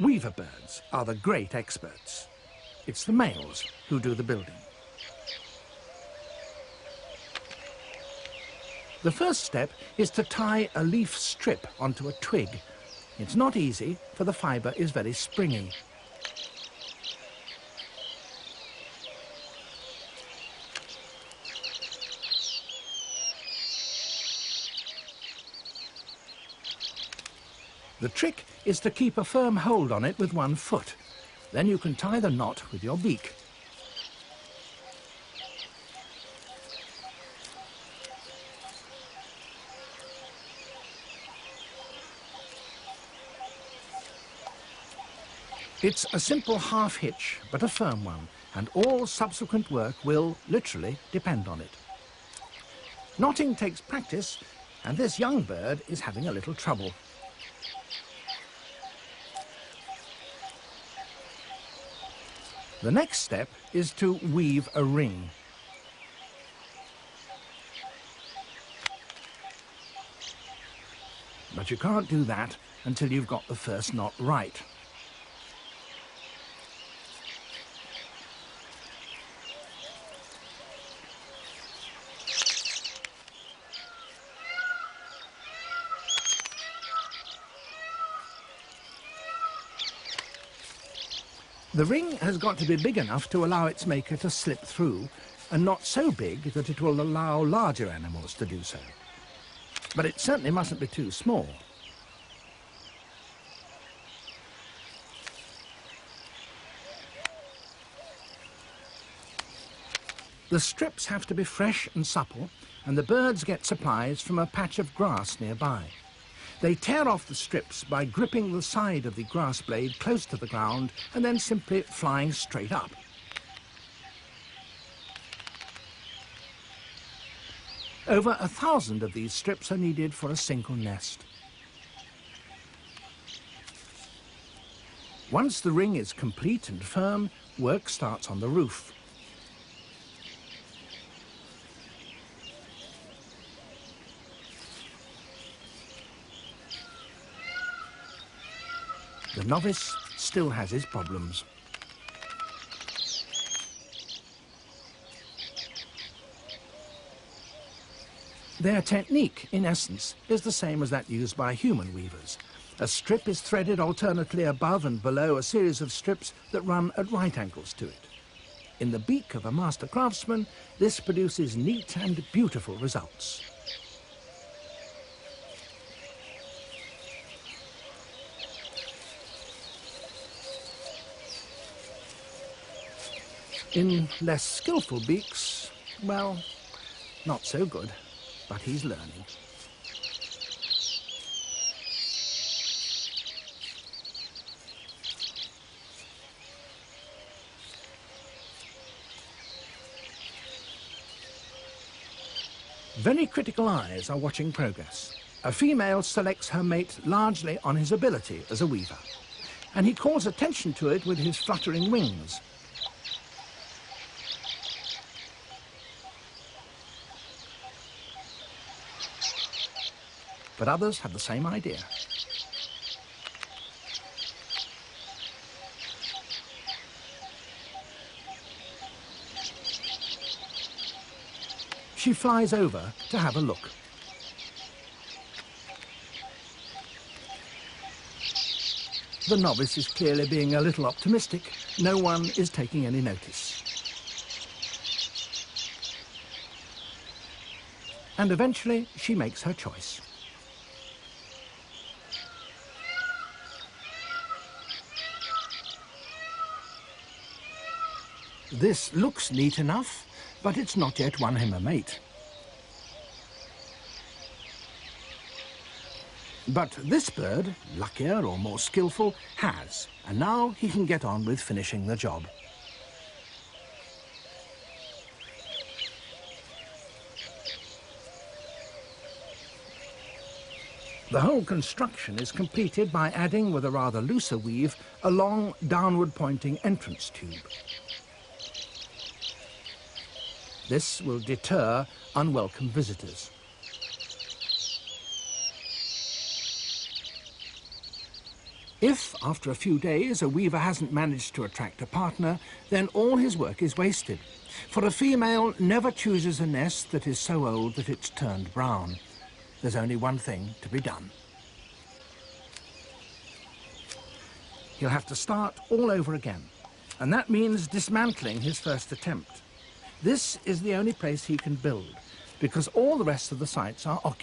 Weaver birds are the great experts. It's the males who do the building. The first step is to tie a leaf strip onto a twig. It's not easy, for the fibre is very springy. The trick is to keep a firm hold on it with one foot. Then you can tie the knot with your beak. It's a simple half hitch, but a firm one, and all subsequent work will literally depend on it. Knotting takes practice, and this young bird is having a little trouble. The next step is to weave a ring. But you can't do that until you've got the first knot right. The ring has got to be big enough to allow its maker to slip through, and not so big that it will allow larger animals to do so. But it certainly mustn't be too small. The strips have to be fresh and supple, and the birds get supplies from a patch of grass nearby. They tear off the strips by gripping the side of the grass blade close to the ground and then simply flying straight up. Over 1,000 of these strips are needed for a single nest. Once the ring is complete and firm, work starts on the roof. The novice still has his problems. Their technique, in essence, is the same as that used by human weavers. A strip is threaded alternately above and below a series of strips that run at right angles to it. In the beak of a master craftsman, this produces neat and beautiful results. In less skillful beaks, well, not so good, but he's learning. Very critical eyes are watching progress. A female selects her mate largely on his ability as a weaver, and he calls attention to it with his fluttering wings. But others have the same idea. She flies over to have a look. The novice is clearly being a little optimistic. No one is taking any notice. And eventually she makes her choice. This looks neat enough, but it's not yet won him a mate. But this bird, luckier or more skillful, has, and now he can get on with finishing the job. The whole construction is completed by adding, with a rather looser weave, a long downward-pointing entrance tube. This will deter unwelcome visitors. If, after a few days, a weaver hasn't managed to attract a partner, then all his work is wasted. For a female never chooses a nest that is so old that it's turned brown. There's only one thing to be done. He'll have to start all over again, and that means dismantling his first attempt. This is the only place he can build, because all the rest of the sites are occupied.